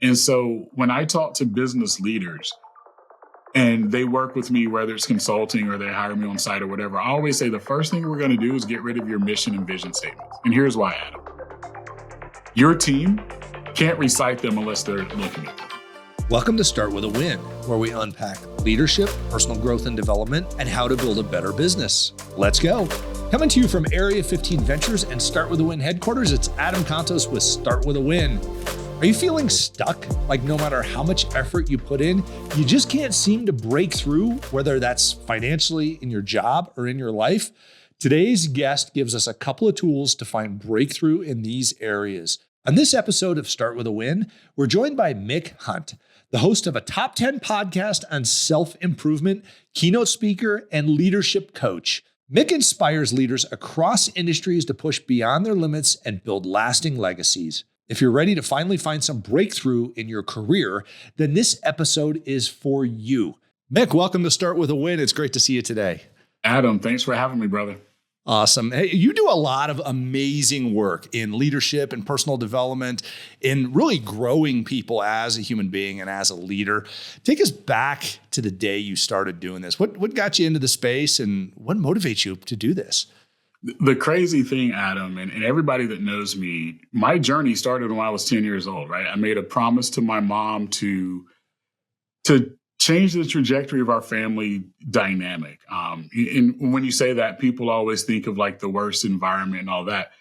And so when I talk to business leaders and they work with me, whether it's consulting or they hire me on site or whatever, I always say the first thing we're going to do is get rid of your mission and vision statements. And here's why, Adam. Your team can't recite them unless they're looking at them. Welcome to Start With a Win, where we unpack leadership, personal growth and development, and how to build a better business. Let's go. Coming to you from Area 15 Ventures and Start With a Win headquarters, it's Adam Contos with Start With a Win. Are you feeling stuck? Like no matter how much effort you put in, you just can't seem to break through, whether that's financially in your job or in your life? Today's guest gives us a couple of tools to find breakthrough in these areas. On this episode of Start With a Win, we're joined by Mick Hunt, the host of a top 10 podcast on self-improvement, keynote speaker, and leadership coach. Mick inspires leaders across industries to push beyond their limits and build lasting legacies. If you're ready to finally find some breakthrough in your career, then this episode is for you. Mick, welcome to Start With a Win. It's great to see you today. Adam, thanks for having me, brother. Awesome. Hey, you do a lot of amazing work in leadership and personal development, in really growing people as a human being and as a leader. Take us back to the day you started doing this. What got you into the space and what motivates you to do this? The crazy thing, Adam, and everybody that knows me, my journey started when I was 10 years old, right? I made a promise to my mom to change the trajectory of our family dynamic. And when you say that, people always think of like the worst environment and all that.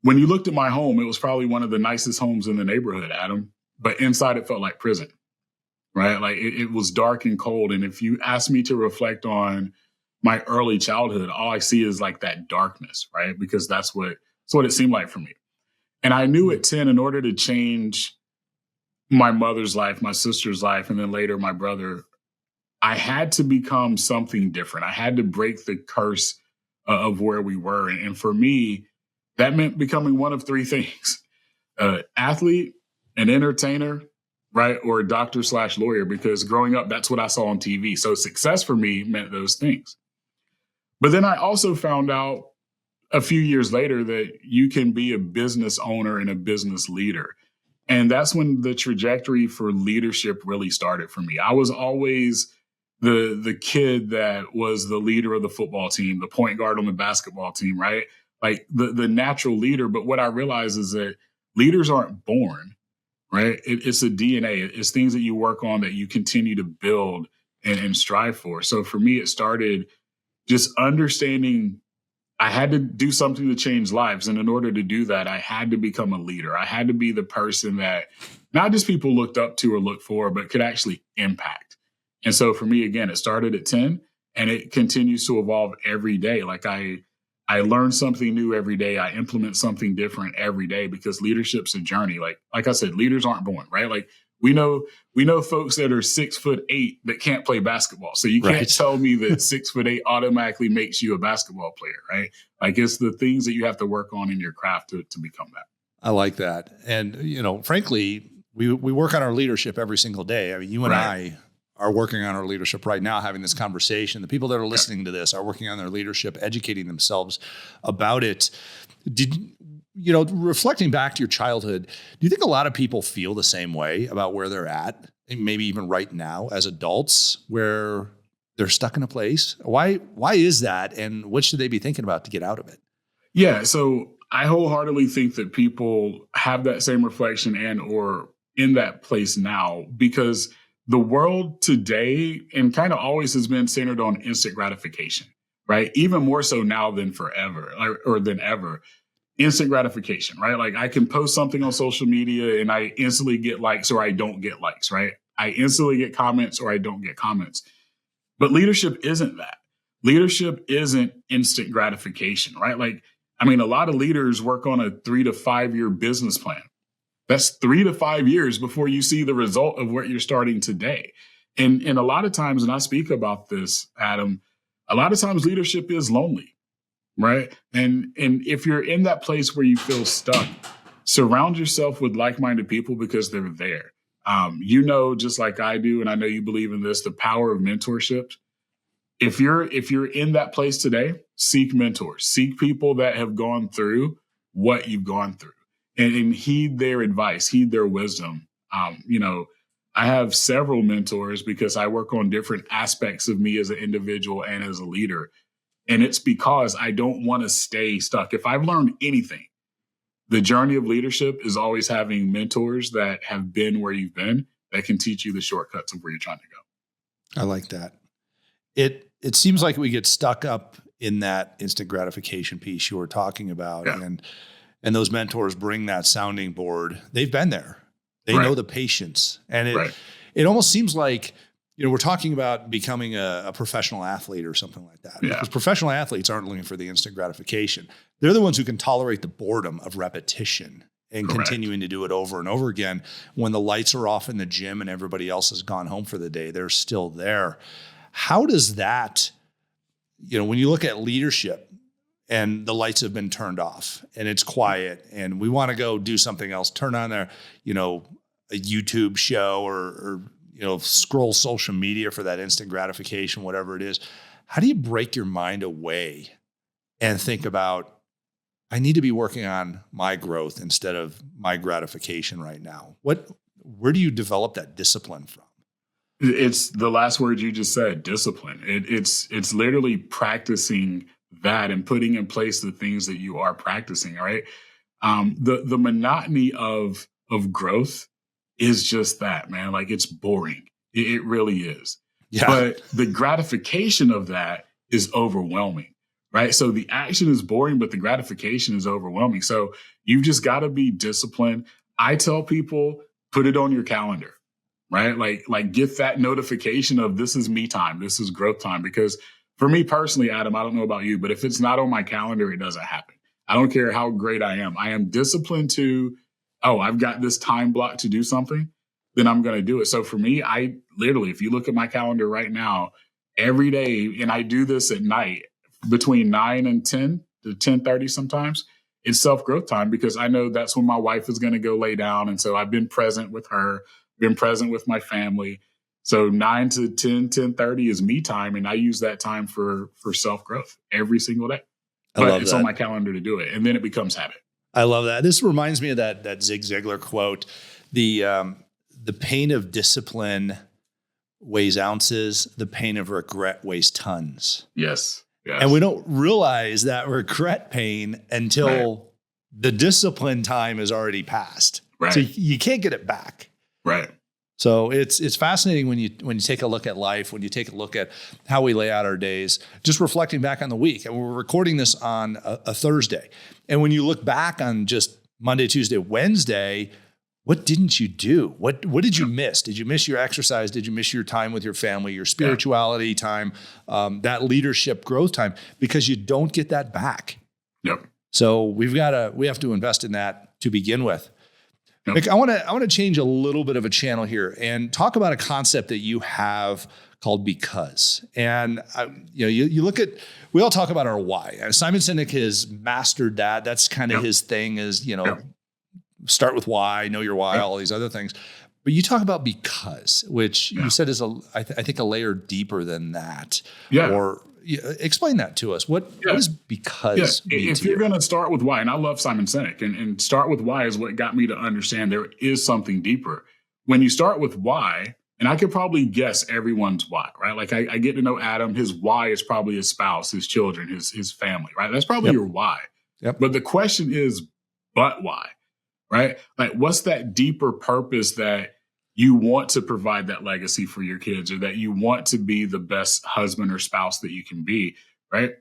When you looked at my home, it was probably one of the nicest homes in the neighborhood, Adam, but inside it felt like prison, right? Like it was dark and cold. And if you ask me to reflect on my early childhood, all I see is like that darkness, right? Because that's what it seemed like for me. And I knew at 10, in order to change my mother's life, my sister's life, and then later my brother, I had to become something different. I had to break the curse of where we were. And for me, that meant becoming one of three things: athlete, an entertainer, right? Or a doctor/lawyer, because growing up, that's what I saw on TV. So success for me meant those things. But then I also found out a few years later that you can be a business owner and a business leader. And that's when the trajectory for leadership really started for me. I was always the kid that was the leader of the football team, the point guard on the basketball team, right? Like the natural leader. But what I realized is that leaders aren't born, right? It's a DNA. It's things that you work on that you continue to build and strive for. So for me, it started just understanding I had to do something to change lives. And in order to do that, I had to become a leader. I had to be the person that not just people looked up to or looked for, but could actually impact. And so for me, again, it started at 10 and it continues to evolve every day. Like I learn something new every day. I implement something different every day because leadership's a journey. Like I said, leaders aren't born, right? Like we know folks that are 6'8" that can't play basketball. So you can't tell me that 6'8" automatically makes you a basketball player, right? Like it's the things that you have to work on in your craft to become that. I like that. And, frankly, we work on our leadership every single day. I mean, you and I are working on our leadership right now, having this conversation. The people that are listening to this are working on their leadership, educating themselves about it. Reflecting back to your childhood, do you think a lot of people feel the same way about where they're at, maybe even right now as adults, where they're stuck in a place? Why is that? And what should they be thinking about to get out of it? Yeah, so I wholeheartedly think that people have that same reflection and or in that place now, because the world today and kind of always has been centered on instant gratification, right? Even more so now than forever or than ever. Instant gratification, right? Like I can post something on social media and I instantly get likes or I don't get likes, right? I instantly get comments or I don't get comments. But leadership isn't that. Leadership isn't instant gratification, right? Like, I mean, a lot of leaders work on a 3 to 5 year business plan. That's 3 to 5 years before you see the result of what you're starting today. And a lot of times, and I speak about this, Adam, a lot of times leadership is lonely. Right. And if you're in that place where you feel stuck, surround yourself with like-minded people because they're there. Just like I do, and I know you believe in this, the power of mentorship. If you're in that place today, seek mentors, seek people that have gone through what you've gone through and heed their advice, heed their wisdom. You know, I have several mentors because I work on different aspects of me as an individual and as a leader. And it's because I don't want to stay stuck. If I've learned anything, the journey of leadership is always having mentors that have been where you've been that can teach you the shortcuts of where you're trying to go. I like that. It seems like we get stuck up in that instant gratification piece you were talking about. Yeah. And those mentors bring that sounding board. They've been there. They Right. know the patience. And Right. it almost seems like, you know, we're talking about becoming a professional athlete or something like that. Yeah. Because professional athletes aren't looking for the instant gratification. They're the ones who can tolerate the boredom of repetition and Correct. continuing to do it over and over again. When the lights are off in the gym and everybody else has gone home for the day, they're still there. How does that, you know, when you look at leadership and the lights have been turned off and it's quiet and we want to go do something else, turn on a YouTube show or scroll social media for that instant gratification, whatever it is. How do you break your mind away and think about, I need to be working on my growth instead of my gratification right now? Where do you develop that discipline from? It's the last word you just said, discipline. It's literally practicing that and putting in place the things that you are practicing, right? The monotony of growth is just that, man. Like, it's boring. It really is. Yeah. But the gratification of that is overwhelming, right? So the action is boring, but the gratification is overwhelming. So you've just got to be disciplined. I tell people, put it on your calendar. Right? Like get that notification of this is me time. This is growth time. Because for me personally, Adam, I don't know about you, but if it's not on my calendar, it doesn't happen. I don't care how great I am. I am disciplined to, I've got this time block to do something, then I'm going to do it. So for me, I literally, if you look at my calendar right now, every day, and I do this at night between 9 and 10 to 10:30 sometimes, it's self-growth time because I know that's when my wife is going to go lay down. And so I've been present with her, been present with my family. So 9 to 10, 10:30 is me time. And I use that time for self-growth every single day. But it's on my calendar to do it. And then it becomes habit. I love that. This reminds me of that Zig Ziglar quote. The pain of discipline weighs ounces. The pain of regret weighs tons. Yes. And we don't realize that regret pain until the discipline time is already passed. Right. So you can't get it back. Right. So it's fascinating when you take a look at life, when you take a look at how we lay out our days, just reflecting back on the week. And we're recording this on a Thursday. And when you look back on just Monday, Tuesday, Wednesday, what didn't you do? What did you miss? Did you miss your exercise? Did you miss your time with your family, your spirituality time, that leadership growth time? Because you don't get that back. Yep. So we have to invest in that to begin with. Yep. Mick, I want to change a little bit of a channel here and talk about a concept that you have called because. And you look at, we all talk about our why. And Simon Sinek has mastered that. That's kind of his thing is, start with why, know your why, all these other things. But you talk about because, which you said is I think a layer deeper than that. Yeah. Or explain that to us. What does because mean if to you're you? going to start with why, and I love Simon Sinek, and start with why is what got me to understand there is something deeper. When you start with why, and I could probably guess everyone's why, right? Like I get to know Adam, his why is probably his spouse, his children, his family, right? That's probably your why. Yep. But the question is, but why, right? Like what's that deeper purpose that you want to provide that legacy for your kids, or that you want to be the best husband or spouse that you can be, right?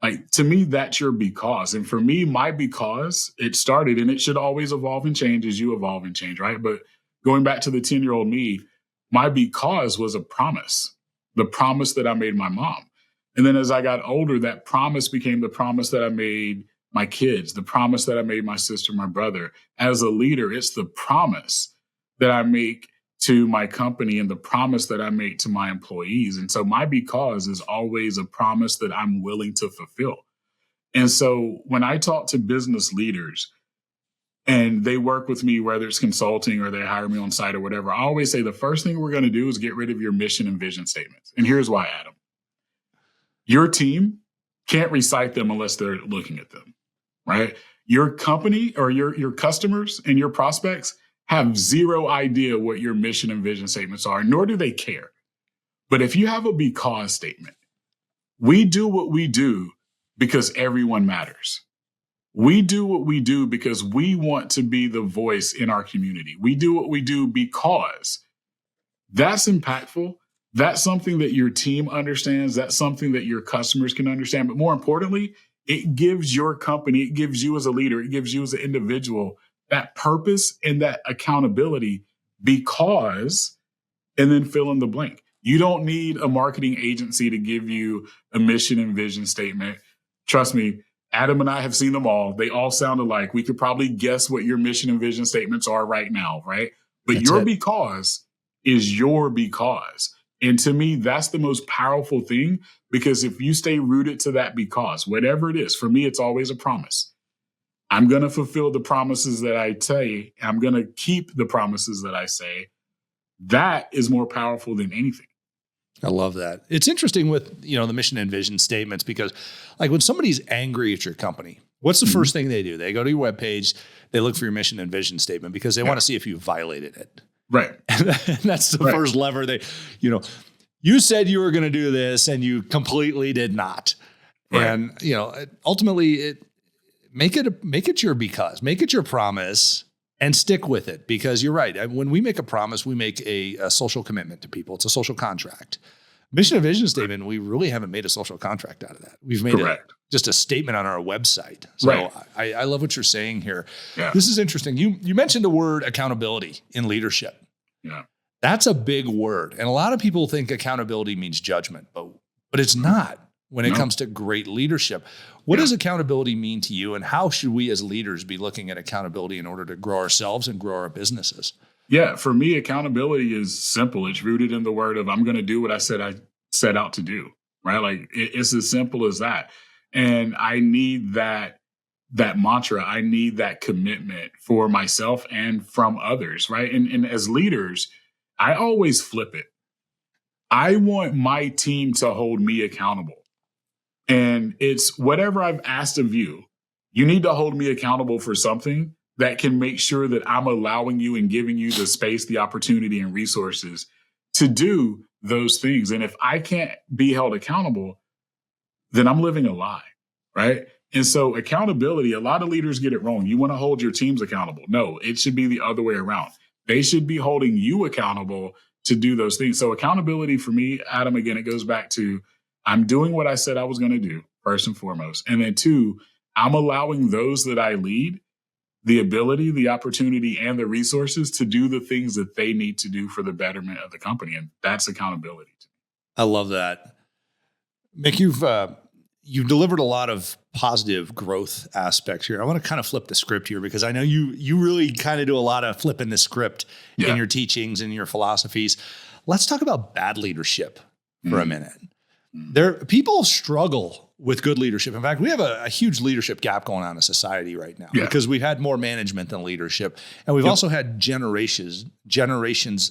Like to me, that's your because. And for me, my because, it started, and it should always evolve and change as you evolve and change, right? But going back to the 10-year-old me, my because was a promise, the promise that I made my mom. And then as I got older, that promise became the promise that I made my kids, the promise that I made my sister, my brother. As a leader, it's the promise that I make to my company and the promise that I make to my employees. And so my because is always a promise that I'm willing to fulfill. And so when I talk to business leaders and they work with me, whether it's consulting or they hire me on site or whatever, I always say the first thing we're going to do is get rid of your mission and vision statements. And here's why, Adam. Your team can't recite them unless they're looking at them, right? Your company or your customers and your prospects have zero idea what your mission and vision statements are, nor do they care. But if you have a because statement, we do what we do because everyone matters. We do what we do because we want to be the voice in our community. We do what we do because that's impactful. That's something that your team understands. That's something that your customers can understand. But more importantly, it gives your company, it gives you as a leader, it gives you as an individual that purpose and that accountability because, and then fill in the blank. You don't need a marketing agency to give you a mission and vision statement. Trust me, Adam and I have seen them all. They all sound alike. We could probably guess what your mission and vision statements are right now, right? But That's your it. because is your because. And to me, that's the most powerful thing, because if you stay rooted to that because, whatever it is, for me, it's always a promise. I'm going to fulfill the promises that I say. I'm going to keep the promises that I say. That is more powerful than anything. I love that. It's interesting with, the mission and vision statements, because like when somebody's angry at your company, what's the first thing they do? They go to your webpage, they look for your mission and vision statement because they want to see if you violated it. Right. And that's the first lever. You said you were going to do this and you completely did not. Right. And, ultimately make it your because, make it your promise and stick with it, because you're right. When we make a promise, we make a social commitment to people. It's a social contract. Mission and vision statement, we really haven't made a social contract out of that. We've made just a statement on our website. So I love what you're saying here. Yeah. This is interesting. You mentioned the word accountability in leadership. Yeah. That's a big word. And a lot of people think accountability means judgment, but it's not when it comes to great leadership. What does accountability mean to you, and how should we as leaders be looking at accountability in order to grow ourselves and grow our businesses? Yeah, for me, accountability is simple. It's rooted in the word of I'm going to do what I set out to do, right? Like it's as simple as that. And I need that mantra. I need that commitment for myself and from others, right? And as leaders, I always flip it. I want my team to hold me accountable. And it's whatever I've asked of you, you need to hold me accountable for something that can make sure that I'm allowing you and giving you the space, the opportunity, and resources to do those things. And if I can't be held accountable, then I'm living a lie, right? And so accountability, a lot of leaders get it wrong. You want to hold your teams accountable. No, it should be the other way around. They should be holding you accountable to do those things. So accountability for me, Adam, again, it goes back to I'm doing what I said I was going to do, first and foremost. And then two, I'm allowing those that I lead the ability, the opportunity, and the resources to do the things that they need to do for the betterment of the company. And that's accountability. I love that. Mick, you've delivered a lot of positive growth aspects here. I want to kind of flip the script here, because I know you really kind of do a lot of flipping the script in your teachings and your philosophies. Let's talk about bad leadership for a minute. People struggle with good leadership. In fact, we have a huge leadership gap going on in society right now because we've had more management than leadership. And we've also had generations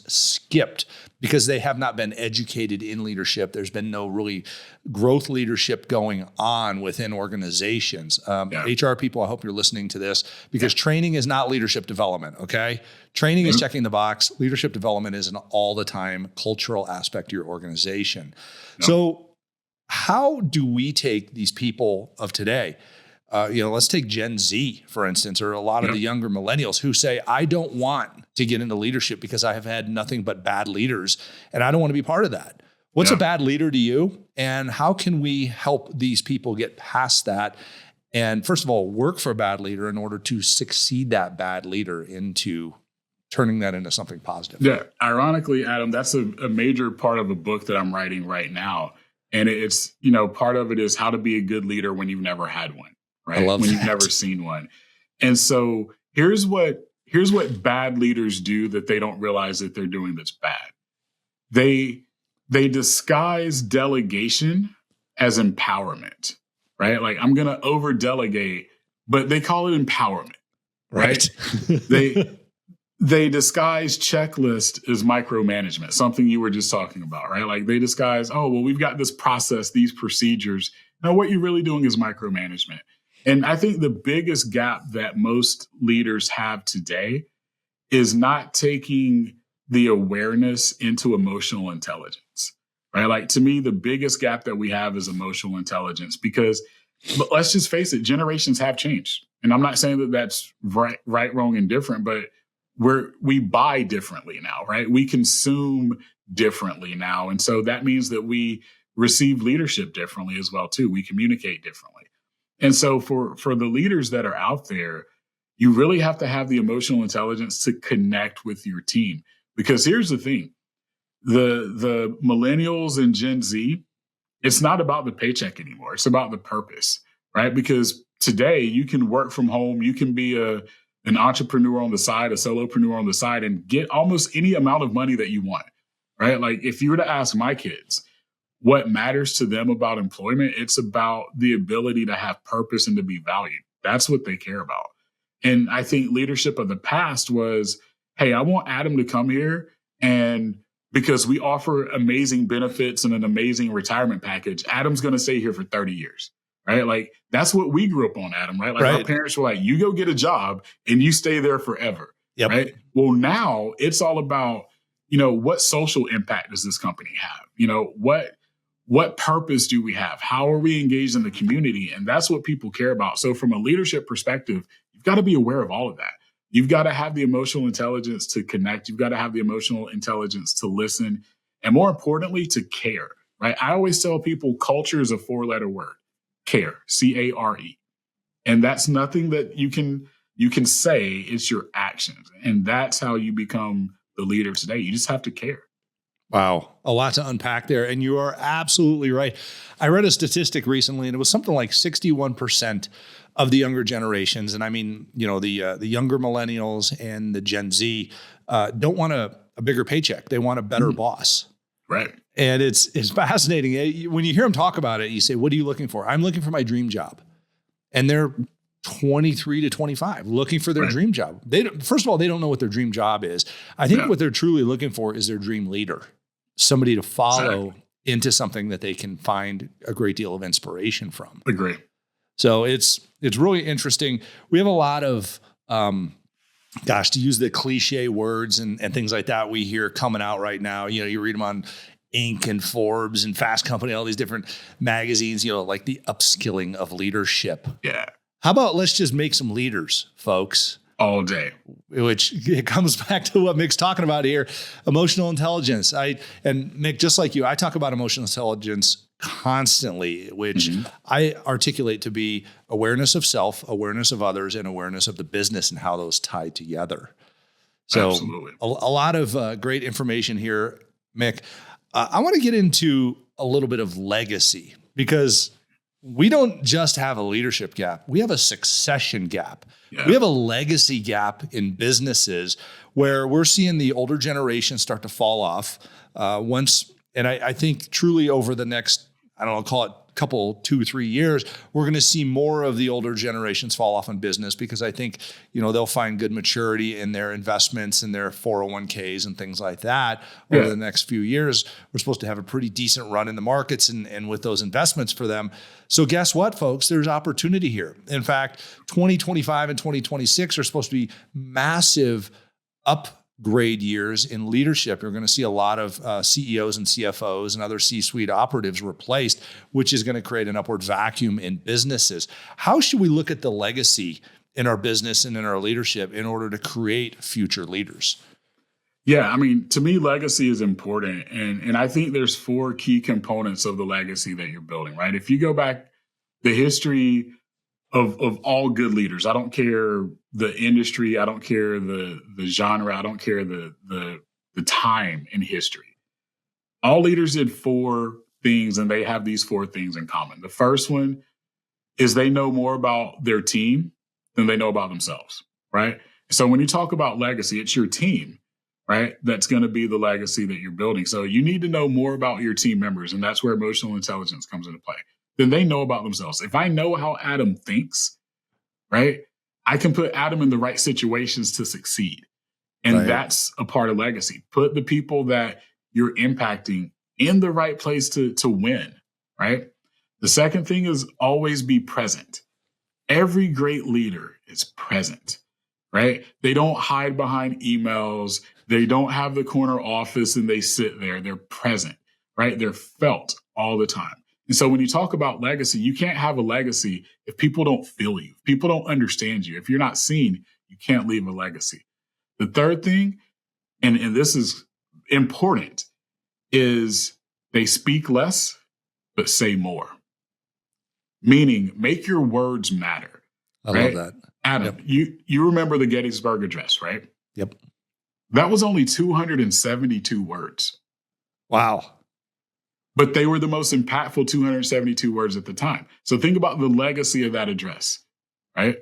skipped because they have not been educated in leadership. There's been no really growth leadership going on within organizations. HR people, I hope you're listening to this, because training is not leadership development, okay? Training is checking the box. Leadership development is an all-the-time cultural aspect of your organization. So how do we take these people of today? Let's take Gen Z, for instance, or a lot of the younger millennials who say, I don't want to get into leadership because I have had nothing but bad leaders, and I don't want to be part of that. What's a bad leader to you? And how can we help these people get past that? And first of all, work for a bad leader in order to succeed that bad leader into turning that into something positive. Yeah. Ironically, Adam, that's a major part of a book that I'm writing right now. And it's, part of it is how to be a good leader when you've never had one, right? I love when that. You've never seen one. And so here's what bad leaders do that they don't realize that they're doing that's bad. They disguise delegation as empowerment, right? Like, I'm going to over delegate, but they call it empowerment, right? They disguise checklist as micromanagement, something you were just talking about, right? Like they disguise, we've got this process, these procedures. Now, what you're really doing is micromanagement. And I think the biggest gap that most leaders have today is not taking the awareness into emotional intelligence, right? Like, to me, the biggest gap that we have is emotional intelligence, because let's just face it, generations have changed. And I'm not saying that that's right, wrong, and different, but we buy differently now, right? We consume differently now. And so that means that we receive leadership differently as well, too. We communicate differently. And so for the leaders that are out there, you really have to have the emotional intelligence to connect with your team. Because here's the thing, the millennials and Gen Z, it's not about the paycheck anymore. It's about the purpose, right? Because today you can work from home, you can be an entrepreneur on the side, a solopreneur on the side, and get almost any amount of money that you want, right? Like, if you were to ask my kids what matters to them about employment, it's about the ability to have purpose and to be valued. That's what they care about. And I think leadership of the past was, hey, I want Adam to come here, and because we offer amazing benefits and an amazing retirement package, Adam's going to stay here for 30 years, right? Like, that's what we grew up on, Adam, right? Like, our parents were like, you go get a job and you stay there forever, right? Well, now it's all about, what social impact does this company have? What purpose do we have? How are we engaged in the community? And that's what people care about. So from a leadership perspective, you've got to be aware of all of that. You've got to have the emotional intelligence to connect. You've got to have the emotional intelligence to listen. And more importantly, to care, right? I always tell people culture is a 4-letter word, care, C-A-R-E. And that's nothing that you can say, it's your actions. And that's how you become the leader today. You just have to care. Wow. A lot to unpack there. And you are absolutely right. I read a statistic recently, and it was something like 61% of the younger generations. And I mean, the younger millennials and the Gen Z don't want a bigger paycheck. They want a better boss. Right. And it's fascinating. When you hear them talk about it, you say, what are you looking for? I'm looking for my dream job. And they're 23 to 25 looking for their dream job. First of all, they don't know what their dream job is. I think what they're truly looking for is their dream leader, somebody to follow into something that they can find a great deal of inspiration from. Agree. So it's really interesting. We have a lot of, to use the cliche words and things like that we hear coming out right now. You read them on Inc. and Forbes and Fast Company, all these different magazines, like the upskilling of leadership. Yeah. How about let's just make some leaders, folks? All day. Which it comes back to what Mick's talking about here, emotional intelligence. And Mick, just like you, I talk about emotional intelligence constantly, which I articulate to be awareness of self, awareness of others, and awareness of the business and how those tie together. So absolutely. A lot of great information here, Mick. I want to get into a little bit of legacy, because we don't just have a leadership gap. We have a succession gap. Yeah. We have a legacy gap in businesses where we're seeing the older generation start to fall off and I think truly over the next, call it couple, 2-3 years, we're going to see more of the older generations fall off in business, because I think, they'll find good maturity in their investments and their 401ks and things like that over the next few years. We're supposed to have a pretty decent run in the markets and with those investments for them. So guess what, folks? There's opportunity here. In fact, 2025 and 2026 are supposed to be massive upgrade years in leadership. You're going to see a lot of CEOs and CFOs and other C-suite operatives replaced, which is going to create an upward vacuum in businesses. How should we look at the legacy in our business and in our leadership in order to create future leaders? Yeah, I mean, to me, legacy is important. And I think there's 4 key components of the legacy that you're building, right? If you go back the history of all good leaders, I don't care the industry, I don't care the genre, I don't care the time in history. All leaders did 4 things, and they have these 4 things in common. The first one is they know more about their team than they know about themselves, right? So when you talk about legacy, it's your team, right? That's going to be the legacy that you're building. So you need to know more about your team members, and that's where emotional intelligence comes into play. Then they know about themselves. If I know how Adam thinks, right, I can put Adam in the right situations to succeed. And that's a part of legacy. Put the people that you're impacting in the right place to win, right? The second thing is always be present. Every great leader is present, right? They don't hide behind emails. They don't have the corner office and they sit there. They're present, right? They're felt all the time. And so when you talk about legacy, you can't have a legacy if people don't feel you, if people don't understand you. If you're not seen, you can't leave a legacy. The third thing, and this is important, is they speak less, but say more. Meaning, make your words matter. I right? love that. Adam, Yep. you remember the Gettysburg Address, right? Yep. That was only 272 words. Wow. But they were the most impactful 272 words at the time. So think about the legacy of that address, right?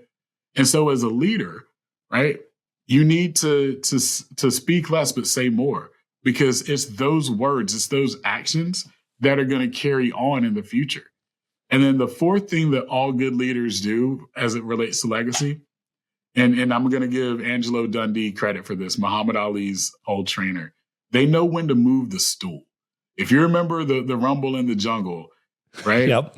And so as a leader, right, you need to speak less but say more, because it's those words, it's those actions that are going to carry on in the future. And then the fourth thing that all good leaders do as it relates to legacy, and I'm going to give Angelo Dundee credit for this, Muhammad Ali's old trainer, they know when to move the stool. If you remember the rumble in the jungle, right? Yep.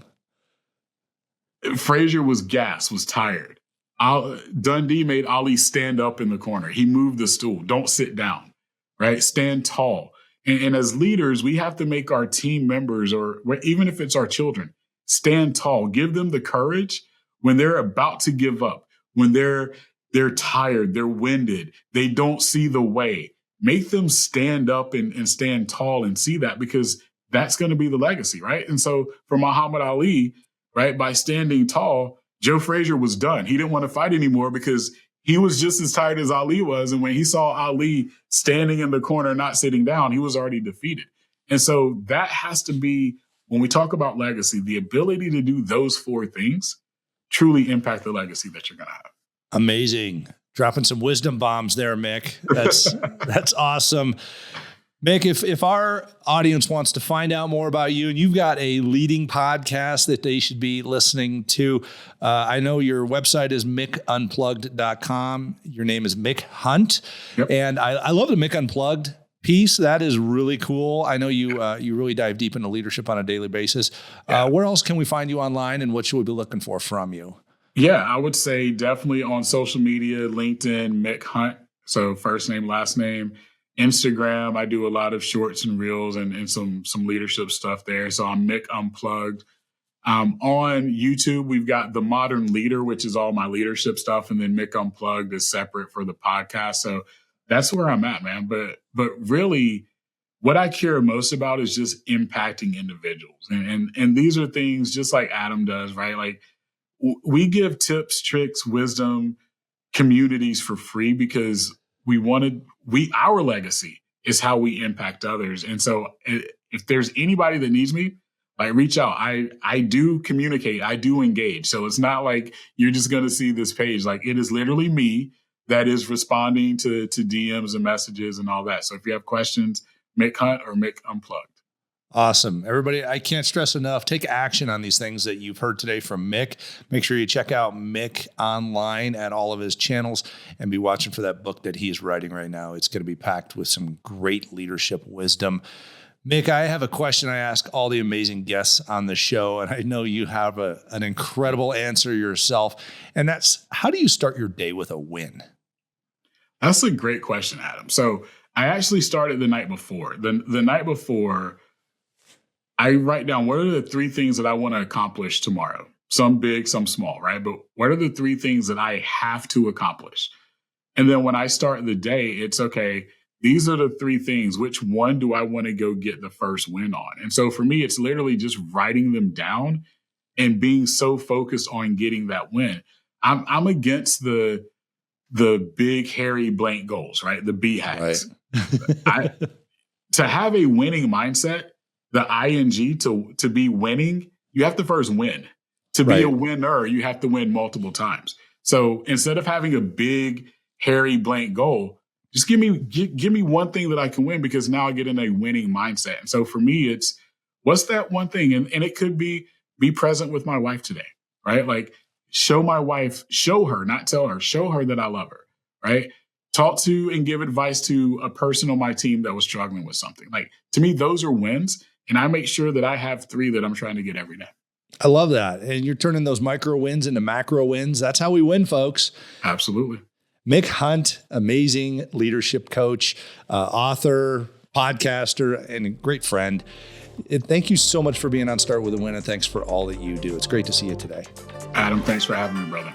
Frazier was gassed, was tired. Dundee made Ali stand up in the corner. He moved the stool. Don't sit down, right? Stand tall. And as leaders, we have to make our team members, or even if it's our children, stand tall. Give them the courage when they're about to give up, when they're tired, they're winded, they don't see the way. Make them stand up and stand tall and see that, because that's going to be the legacy, right? And so for Muhammad Ali, right, by standing tall, Joe Frazier was done. He didn't want to fight anymore because he was just as tired as Ali was. And when he saw Ali standing in the corner, not sitting down, he was already defeated. And so that has to be, when we talk about legacy, the ability to do those four things truly impact the legacy that you're going to have. Amazing. Dropping some wisdom bombs there, Mick. That's awesome. Mick, if our audience wants to find out more about you, and you've got a leading podcast that they should be listening to, I know your website is mickunplugged.com. Your name is Mick Hunt. Yep. And I love the Mick Unplugged piece. That is really cool. I know you really dive deep into leadership on a daily basis. Yeah. Where else can we find you online, and what should we be looking for from you? Yeah, I would say definitely on social media, LinkedIn, Mick Hunt. So first name, last name. Instagram, I do a lot of shorts and reels and some leadership stuff there. So I'm Mick Unplugged. On YouTube, we've got The Modern Leader, which is all my leadership stuff. And then Mick Unplugged is separate for the podcast. So that's where I'm at, man. But really, what I care most about is just impacting individuals. And these are things just like Adam does, right? Like, we give tips, tricks, wisdom, communities for free because our legacy is how we impact others. And so if there's anybody that needs me, like, reach out. I do communicate. I do engage. So it's not like you're just going to see this page. Like, it is literally me that is responding to DMs and messages and all that. So if you have questions, Mick Hunt or Mick Unplugged. Awesome. Everybody, I can't stress enough, take action on these things that you've heard today from Mick. Make sure you check out Mick online at all of his channels and be watching for that book that he is writing right now. It's going to be packed with some great leadership wisdom. Mick, I have a question I ask all the amazing guests on the show, and I know you have an incredible answer yourself, and that's, how do you start your day with a win? That's a great question, Adam. So I actually started the night before. The night before, I write down, what are the three things that I want to accomplish tomorrow? Some big, some small, right? But what are the three things that I have to accomplish? And then when I start the day, it's okay, these are the three things. Which one do I want to go get the first win on? And so for me, it's literally just writing them down and being so focused on getting that win. I'm against the big, hairy, blank goals, right? The BHAGs. Right. To have a winning mindset, the ING, to be winning, you have to first win. To be a winner, you have to win multiple times. So instead of having a big, hairy, blank goal, just give me one thing that I can win, because now I get in a winning mindset. And so for me, it's, what's that one thing? And it could be present with my wife today, right? Like, show her, not tell her, show her that I love her, right? Talk to and give advice to a person on my team that was struggling with something. Like, to me, those are wins. And I make sure that I have three that I'm trying to get every day. I love that. And you're turning those micro wins into macro wins. That's how we win, folks. Absolutely. Mick Hunt, amazing leadership coach, author, podcaster, and a great friend. Thank you so much for being on Start With a Win, and thanks for all that you do. It's great to see you today. Adam, thanks for having me, brother.